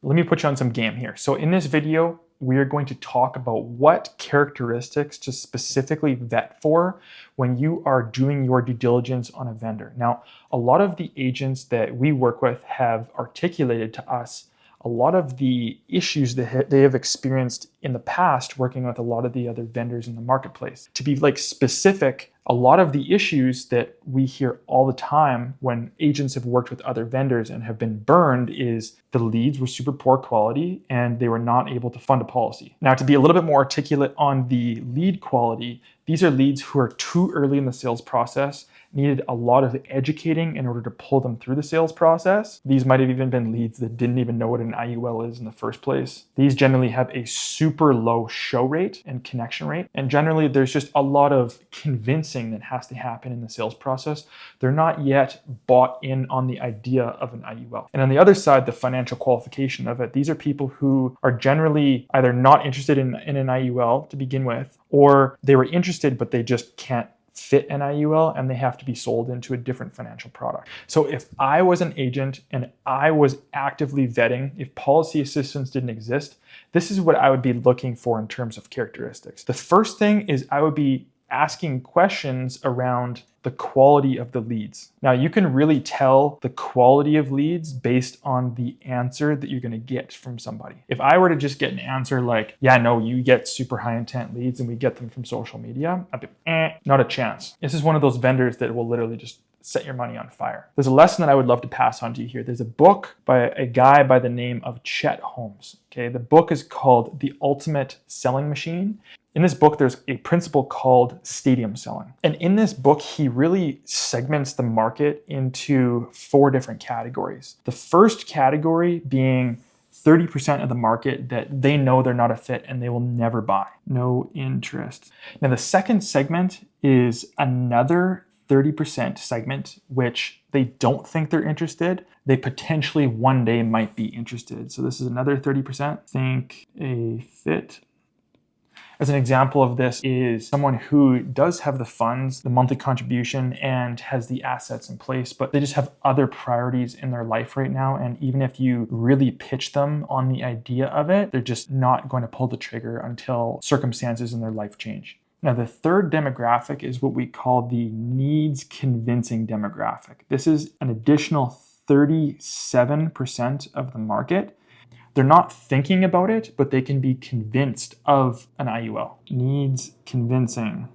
Let me put you on some game here. So in this video, we are going to talk about what characteristics to specifically vet for when you are doing your due diligence on a vendor. Now, a lot of the agents that we work with have articulated to us a lot of the issues that they have experienced in the past working with a lot of the other vendors in the marketplace. To be specific, a lot of the issues that we hear all the time when agents have worked with other vendors and have been burned is the leads were super poor quality and they were not able to fund a policy. Now, to be a little bit more articulate on the lead quality, these are leads who are too early in the sales process, needed a lot of educating in order to pull them through the sales process. These might have even been leads that didn't even know what an IUL is in the first place. These generally have a super low show rate and connection rate. And generally there's just a lot of convincing that has to happen in the sales process. They're not yet bought in on the idea of an IUL. And on the other side, the financial qualification of it, these are people who are generally either not interested in an IUL to begin with, or they were interested, but they just can't fit an IUL and they have to be sold into a different financial product. So if I was an agent and I was actively vetting, if policy assistance didn't exist, this is what I would be looking for in terms of characteristics. The first thing is I would be asking questions around the quality of the leads. Now, you can really tell the quality of leads based on the answer that you're going to get from somebody. If I were to just get an answer like, yeah, no, you get super high intent leads and we get them from social media, I'd be, not a chance. This is one of those vendors that will literally just set your money on fire. There's a lesson that I would love to pass on to you here. There's a book by a guy by the name of Chet Holmes. Okay, the book is called The Ultimate Selling Machine. In this book, there's a principle called stadium selling. And in this book, he really segments the market into 4 different categories. The first category being 30% of the market that they know they're not a fit and they will never buy. No interest. Now, the second segment is another 30% segment, which they don't think they're interested. They potentially one day might be interested. So this is another 30%. Think a fit. As an example of this is someone who does have the funds, the monthly contribution, and has the assets in place, but they just have other priorities in their life right now. And even if you really pitch them on the idea of it, they're just not going to pull the trigger until circumstances in their life change. Now, the third demographic is what we call the needs convincing demographic. This is an additional 37% of the market. They're not thinking about it, but they can be convinced of an IUL. Needs convincing.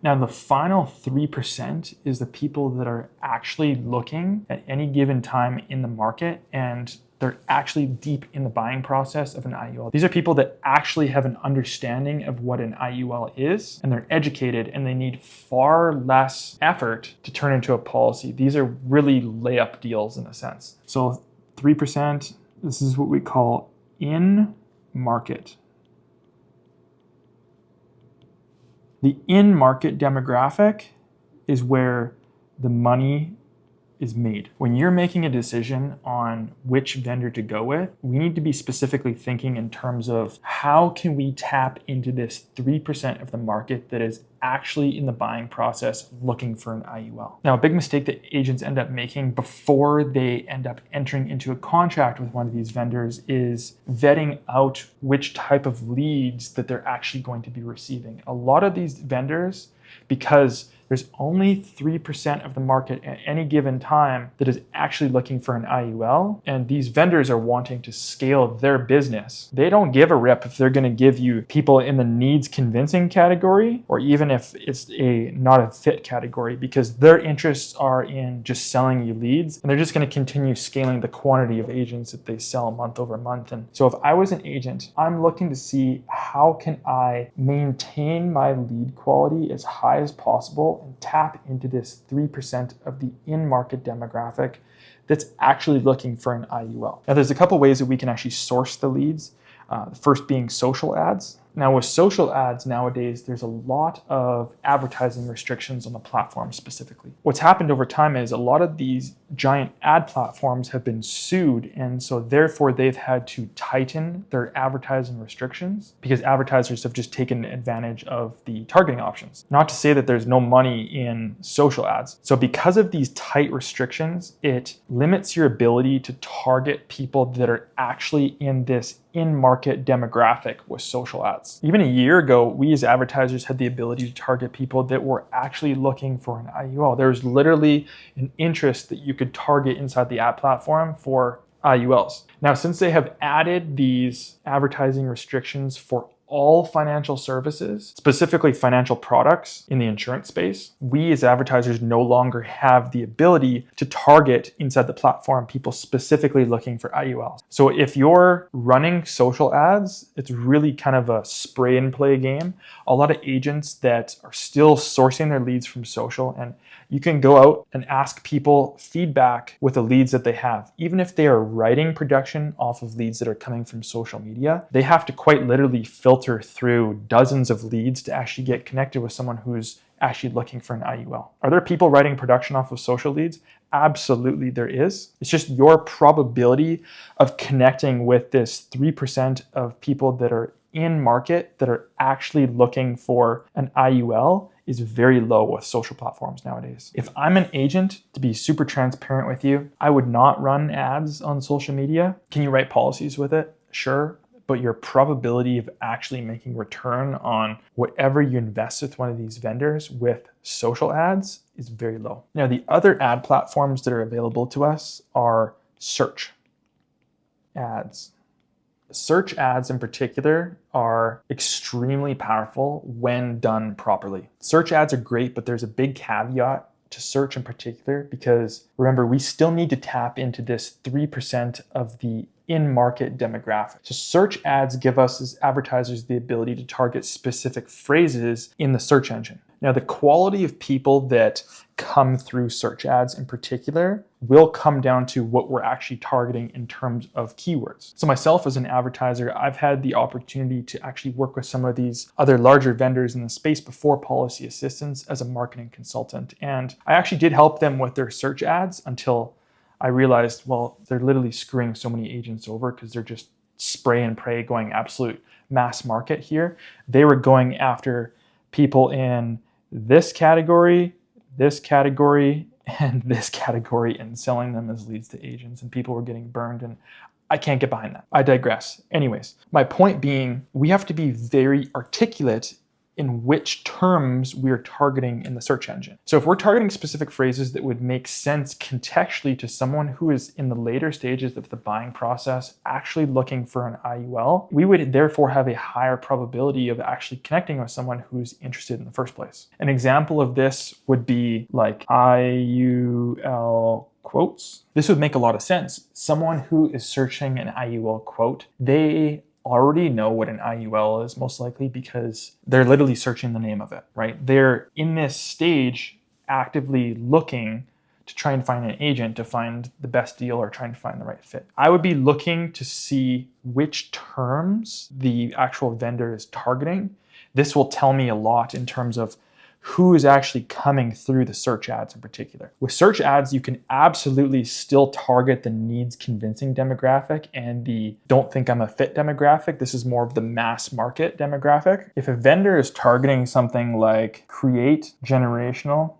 Now, the final 3% is the people that are actually looking at any given time in the market and they're actually deep in the buying process of an IUL. These are people that actually have an understanding of what an IUL is, and they're educated and they need far less effort to turn into a policy. These are really layup deals in a sense. So 3%, this is what we call in market. The in market demographic is where the money is made. When you're making a decision on which vendor to go with, we need to be specifically thinking in terms of how can we tap into this 3% of the market that is actually in the buying process looking for an IUL. Now, a big mistake that agents end up making before they end up entering into a contract with one of these vendors is vetting out which type of leads that they're actually going to be receiving. A lot of these vendors, because there's only 3% of the market at any given time that is actually looking for an IUL, and these vendors are wanting to scale their business. They don't give a rip if they're going to give you people in the needs convincing category, or even if it's a not a fit category, because their interests are in just selling you leads, and they're just going to continue scaling the quantity of agents that they sell month over month. And so if I was an agent, I'm looking to see how can I maintain my lead quality as high as possible and tap into this 3% of the in-market demographic that's actually looking for an IUL. Now, there's a couple ways that we can actually source the leads. The first being social ads. Now with social ads nowadays, there's a lot of advertising restrictions on the platform specifically. What's happened over time is a lot of these giant ad platforms have been sued, and so therefore they've had to tighten their advertising restrictions because advertisers have just taken advantage of the targeting options. Not to say that there's no money in social ads. So because of these tight restrictions, it limits your ability to target people that are actually in this in-market demographic with social ads. Even a year ago, we as advertisers had the ability to target people that were actually looking for an IUL. There's literally an interest that you could target inside the ad platform for IULs. Now, since they have added these advertising restrictions for all financial services, specifically financial products in the insurance space, we as advertisers no longer have the ability to target inside the platform people specifically looking for IULs. So if you're running social ads, it's really kind of a spray and play game. A lot of agents that are still sourcing their leads from social, and you can go out and ask people feedback with the leads that they have. Even if they are writing production off of leads that are coming from social media, they have to quite literally filter through dozens of leads to actually get connected with someone who's actually looking for an IUL. Are there people writing production off of social leads? Absolutely there is. It's just your probability of connecting with this 3% of people that are in market that are actually looking for an IUL is very low with social platforms nowadays. If I'm an agent, to be super transparent with you, I would not run ads on social media. Can you write policies with it? Sure. But your probability of actually making return on whatever you invest with one of these vendors with social ads is very low. Now, the other ad platforms that are available to us are search ads. Search ads in particular are extremely powerful when done properly. Search ads are great, but there's a big caveat to search in particular because remember, we still need to tap into this 3% of the in-market demographic. So search ads give us as advertisers the ability to target specific phrases in the search engine. Now, the quality of people that come through search ads in particular will come down to what we're actually targeting in terms of keywords. So myself as an advertiser, I've had the opportunity to actually work with some of these other larger vendors in the space before Policy Assistance as a marketing consultant. And I actually did help them with their search ads until I realized, well, they're literally screwing so many agents over because they're just spray and pray going absolute mass market here. They were going after people in this category, and this category and selling them as leads to agents, and people were getting burned, and I can't get behind that. I digress. Anyways, my point being, we have to be very articulate in which terms we're targeting in the search engine. So if we're targeting specific phrases that would make sense contextually to someone who is in the later stages of the buying process, actually looking for an IUL, we would therefore have a higher probability of actually connecting with someone who's interested in the first place. An example of this would be like IUL quotes. This would make a lot of sense. Someone who is searching an IUL quote, they already know what an IUL is most likely because they're literally searching the name of it, right? They're in this stage actively looking to try and find an agent to find the best deal or trying to find the right fit. I would be looking to see which terms the actual vendor is targeting. This will tell me a lot in terms of who is actually coming through the search ads in particular. With search ads, you can absolutely still target the needs convincing demographic and the don't think I'm a fit demographic. This is more of the mass market demographic. If a vendor is targeting something like create generational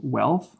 wealth,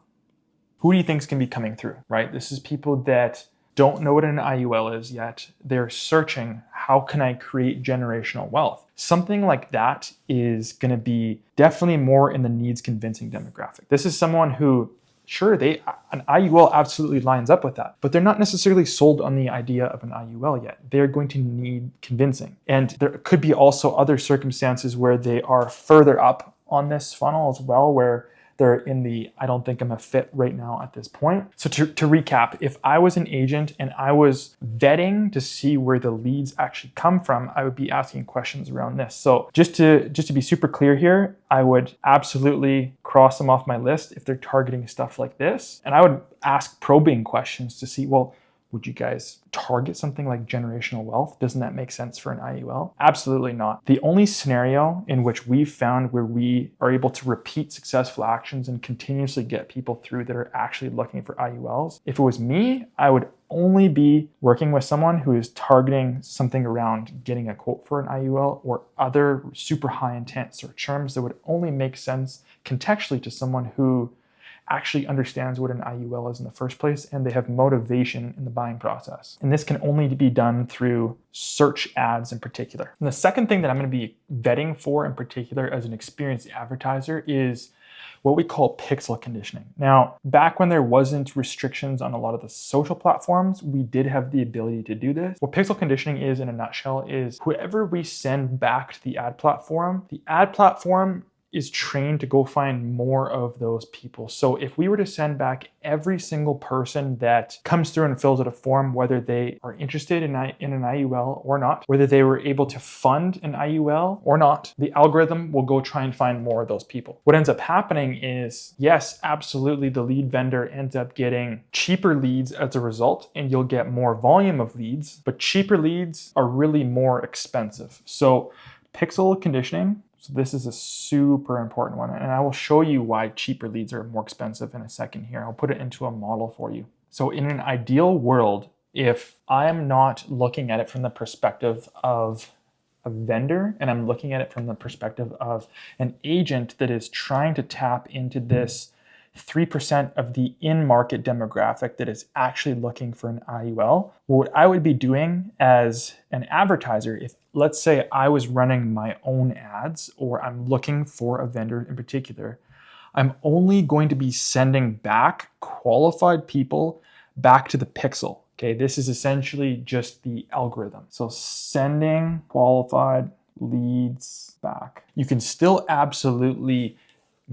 who do you think is going to be coming through, right? This is people that don't know what an IUL is yet. They're searching, how can I create generational wealth? Something like that is going to be definitely more in the needs convincing demographic. This is someone who, sure, an IUL absolutely lines up with that, but they're not necessarily sold on the idea of an IUL yet. They're going to need convincing. And there could be also other circumstances where they are further up on this funnel as well, where they're in the, I don't think I'm a fit right now at this point. So to recap, if I was an agent and I was vetting to see where the leads actually come from, I would be asking questions around this. So just to be super clear here, I would absolutely cross them off my list if they're targeting stuff like this. And I would ask probing questions to see, well, Would you guys target something like generational wealth? Doesn't that make sense for an IUL? Absolutely not. The only scenario in which we've found where we are able to repeat successful actions and continuously get people through that are actually looking for IULs, if it was me, I would only be working with someone who is targeting something around getting a quote for an IUL or other super high intent search terms that would only make sense contextually to someone who actually understands what an IUL is in the first place, and they have motivation in the buying process. And this can only be done through search ads in particular. And the second thing that I'm going to be vetting for in particular as an experienced advertiser is what we call pixel conditioning. Now, back when there wasn't restrictions on a lot of the social platforms, we did have the ability to do this. What pixel conditioning is in a nutshell is whoever we send back to the ad platform is trained to go find more of those people. So if we were to send back every single person that comes through and fills out a form, whether they are interested in an IUL or not, whether they were able to fund an IUL or not, the algorithm will go try and find more of those people. What ends up happening is, yes, absolutely, the lead vendor ends up getting cheaper leads as a result, and you'll get more volume of leads, but cheaper leads are really more expensive. So pixel conditioning, so this is a super important one, and I will show you why cheaper leads are more expensive in a second here. I'll put it into a model for you. So in an ideal world, if I am not looking at it from the perspective of a vendor, and I'm looking at it from the perspective of an agent that is trying to tap into this 3% of the in-market demographic that is actually looking for an IUL, what I would be doing as an advertiser, if let's say I was running my own ads or I'm looking for a vendor in particular, I'm only going to be sending back qualified people back to the pixel. Okay, this is essentially just the algorithm. So sending qualified leads back. You can still absolutely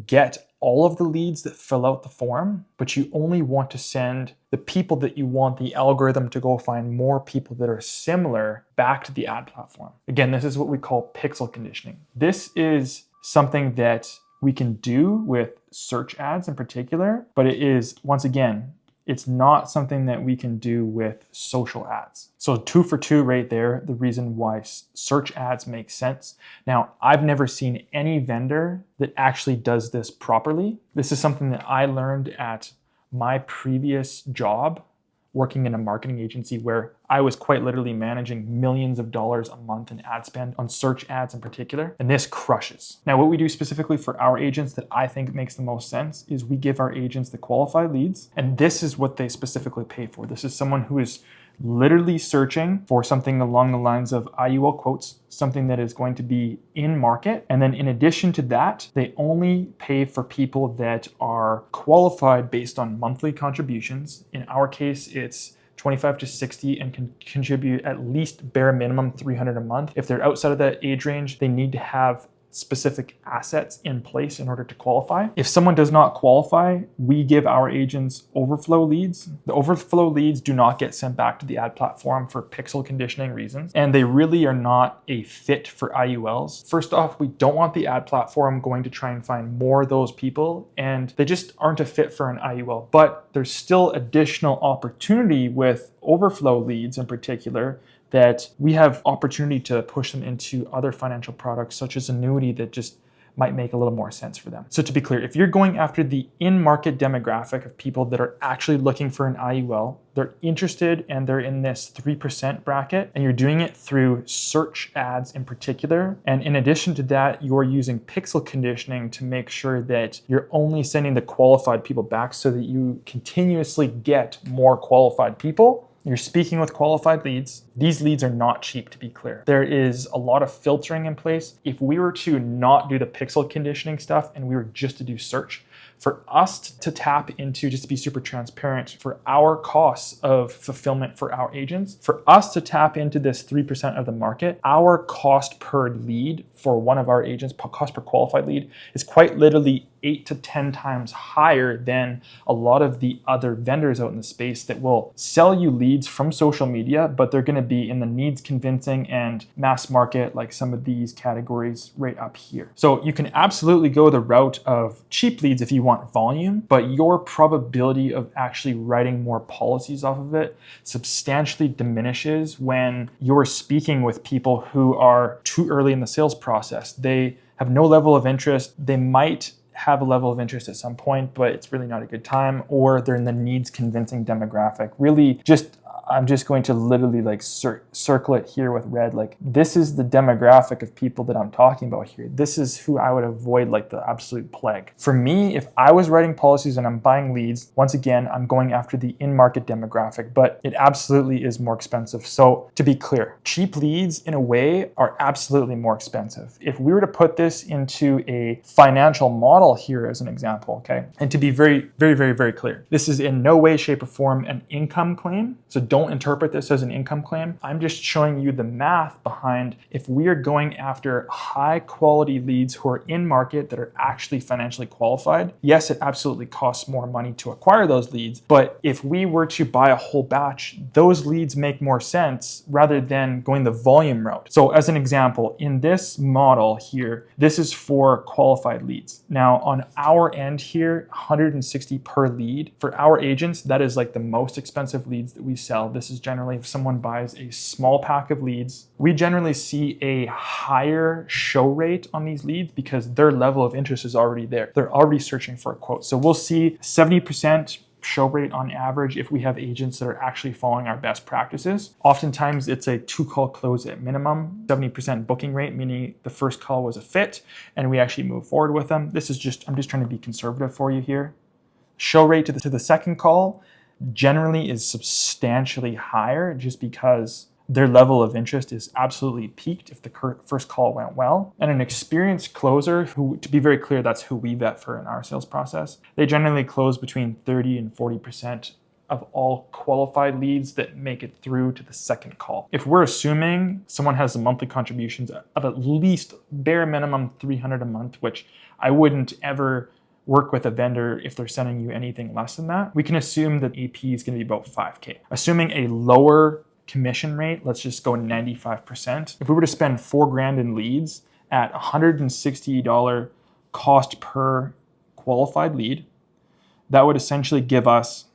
get all of the leads that fill out the form, but you only want to send the people that you want the algorithm to go find more people that are similar back to the ad platform. Again, this is what we call pixel conditioning. This is something that we can do with search ads in particular, but it is, once again, it's not something that we can do with social ads. So 2 for 2 right there, the reason why search ads make sense. Now, I've never seen any vendor that actually does this properly. This is something that I learned at my previous job working in a marketing agency where I was quite literally managing millions of dollars a month in ad spend on search ads in particular, and this crushes. Now, what we do specifically for our agents that I think makes the most sense is we give our agents the qualified leads, and this is what they specifically pay for. This is someone who is literally searching for something along the lines of IUL quotes, something that is going to be in market. And then in addition to that, they only pay for people that are qualified based on monthly contributions. In our case, it's 25 to 60 and can contribute at least bare minimum 300 a month. If they're outside of that age range, they need to have specific assets in place in order to qualify. If someone does not qualify, we give our agents overflow leads. The overflow leads do not get sent back to the ad platform for pixel conditioning reasons, and they really are not a fit for IULs. First off, we don't want the ad platform going to try and find more of those people, and they just aren't a fit for an IUL. But there's still additional opportunity with overflow leads in particular that we have opportunity to push them into other financial products such as annuity that just might make a little more sense for them. So to be clear, if you're going after the in-market demographic of people that are actually looking for an IUL, they're interested and they're in this 3% bracket, and you're doing it through search ads in particular. And in addition to that, you're using pixel conditioning to make sure that you're only sending the qualified people back so that you continuously get more qualified people. You're speaking with qualified leads. These leads are not cheap, to be clear. There is a lot of filtering in place. If we were to not do the pixel conditioning stuff and we were just to do search, for us to tap into, just to be super transparent, for our costs of fulfillment for our agents, for us to tap into this 3% of the market, our cost per lead for one of our agents, cost per qualified lead, is quite literally 8 to 10 times higher than a lot of the other vendors out in the space that will sell you leads from social media, but they're going to be in the needs convincing and mass market, like some of these categories right up here. So you can absolutely go the route of cheap leads if you want volume, but your probability of actually writing more policies off of it substantially diminishes when you're speaking with people who are too early in the sales process. They have no level of interest. They might have a level of interest at some point, but it's really not a good time, or they're in the needs convincing demographic. Really I'm just going to literally like circle it here with red. Like, this is the demographic of people that I'm talking about here. This is who I would avoid like the absolute plague. For me, if I was writing policies and I'm buying leads, once again, I'm going after the in-market demographic, but it absolutely is more expensive. So to be clear, cheap leads in a way are absolutely more expensive. If we were to put this into a financial model here as an example, okay, and to be very, very, very, very clear, this is in no way, shape, or form an income claim. So don't interpret this as an income claim. I'm just showing you the math behind if we are going after high quality leads who are in market that are actually financially qualified. Yes, it absolutely costs more money to acquire those leads, but if we were to buy a whole batch, those leads make more sense rather than going the volume route. So as an example, in this model here, this is for qualified leads. Now on our end here, 160 per lead. For our agents, that is like the most expensive leads that we sell. This is generally if someone buys a small pack of leads, we generally see a higher show rate on these leads because their level of interest is already there. They're already searching for a quote. So we'll see 70% show rate on average if we have agents that are actually following our best practices. Oftentimes it's a 2-call close at minimum, 70% booking rate, meaning the first call was a fit and we actually move forward with them. This is I'm just trying to be conservative for you here. Show rate to the second call generally is substantially higher just because their level of interest is absolutely peaked if the first call went well. And an experienced closer, who, to be very clear, that's who we vet for in our sales process, they generally close between 30 and 40% of all qualified leads that make it through to the second call. If we're assuming someone has the monthly contributions of at least bare minimum $300 a month, which I wouldn't ever work with a vendor if they're sending you anything less than that, we can assume that AP is going to be about 5K. Assuming a lower commission rate, let's just go 95%. If we were to spend $4,000 in leads at $160 cost per qualified lead, that would essentially give us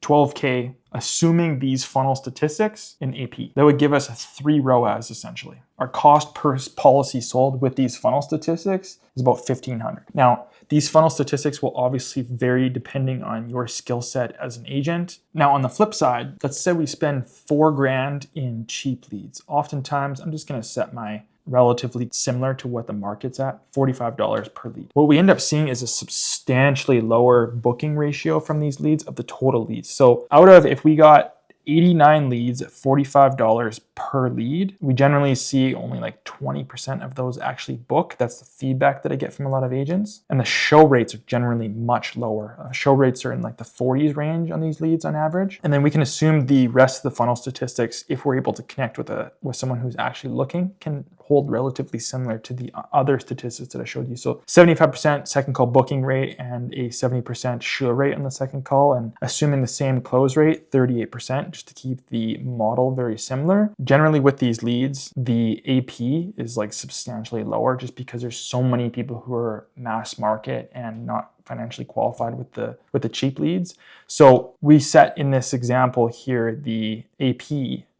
12K, assuming these funnel statistics in AP. That would give us a 3 ROAS essentially. Our cost per policy sold with these funnel statistics is about $1,500. Now, these funnel statistics will obviously vary depending on your skill set as an agent. Now, on the flip side, let's say we spend $4,000 in cheap leads. Oftentimes, I'm just gonna set my relatively similar to what the market's at, $45 per lead. What we end up seeing is a substantially lower booking ratio from these leads of the total leads. So out of, if we got 89 leads at $45 per lead, we generally see only like 20% of those actually book. That's the feedback that I get from a lot of agents. And the show rates are generally much lower. Show rates are in like the 40s range on these leads on average. And then we can assume the rest of the funnel statistics, if we're able to connect with someone who's actually looking, can hold relatively similar to the other statistics that I showed you. So 75% second call booking rate and a 70% show rate on the second call, and assuming the same close rate, 38%, just to keep the model very similar. Generally with these leads, the AP is like substantially lower just because there's so many people who are mass market and not financially qualified with the cheap leads. So we set in this example here the AP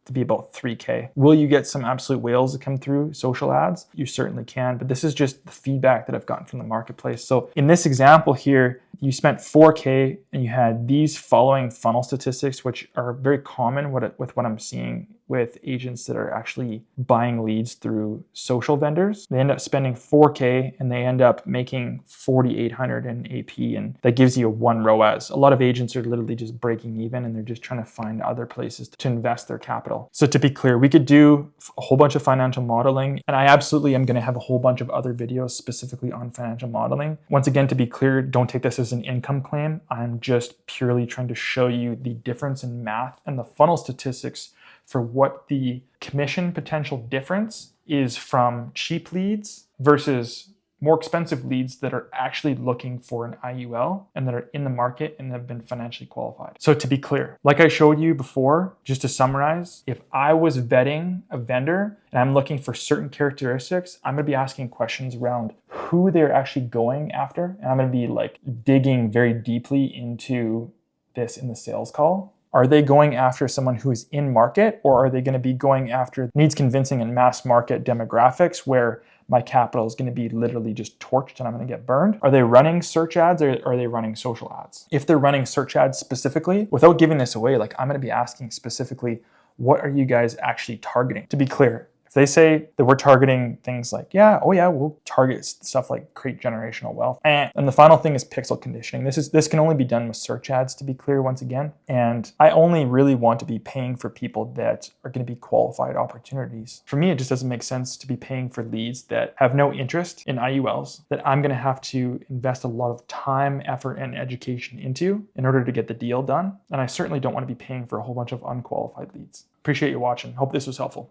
to be about 3K. Will you get some absolute whales that come through social ads? You certainly can, but this is just the feedback that I've gotten from the marketplace. So in this example here, you spent 4K and you had these following funnel statistics, which are very common with what I'm seeing with agents that are actually buying leads through social vendors. They end up spending 4K and they end up making 4,800 in AP, and that gives you a 1 ROAS. A lot of agents are literally just breaking even and they're just trying to find other places to invest their capital. So to be clear, we could do a whole bunch of financial modeling, and I absolutely am gonna have a whole bunch of other videos specifically on financial modeling. Once again, to be clear, don't take this as an income claim. I'm just purely trying to show you the difference in math and the funnel statistics for what the commission potential difference is from cheap leads versus more expensive leads that are actually looking for an IUL and that are in the market and have been financially qualified. So to be clear, like I showed you before, just to summarize, if I was vetting a vendor and I'm looking for certain characteristics, I'm gonna be asking questions around who they're actually going after. And I'm gonna be like digging very deeply into this in the sales call. Are they going after someone who is in market, or are they going to be going after needs convincing and mass market demographics where my capital is going to be literally just torched and I'm going to get burned? Are they running search ads or are they running social ads? If they're running search ads specifically, without giving this away, like I'm going to be asking specifically, what are you guys actually targeting? To be clear, if they say that we're targeting things like, we'll target stuff like create generational wealth. And the final thing is pixel conditioning. This can only be done with search ads, to be clear once again. And I only really want to be paying for people that are going to be qualified opportunities. For me, it just doesn't make sense to be paying for leads that have no interest in IULs, that I'm going to have to invest a lot of time, effort, and education into in order to get the deal done. And I certainly don't want to be paying for a whole bunch of unqualified leads. Appreciate you watching. Hope this was helpful.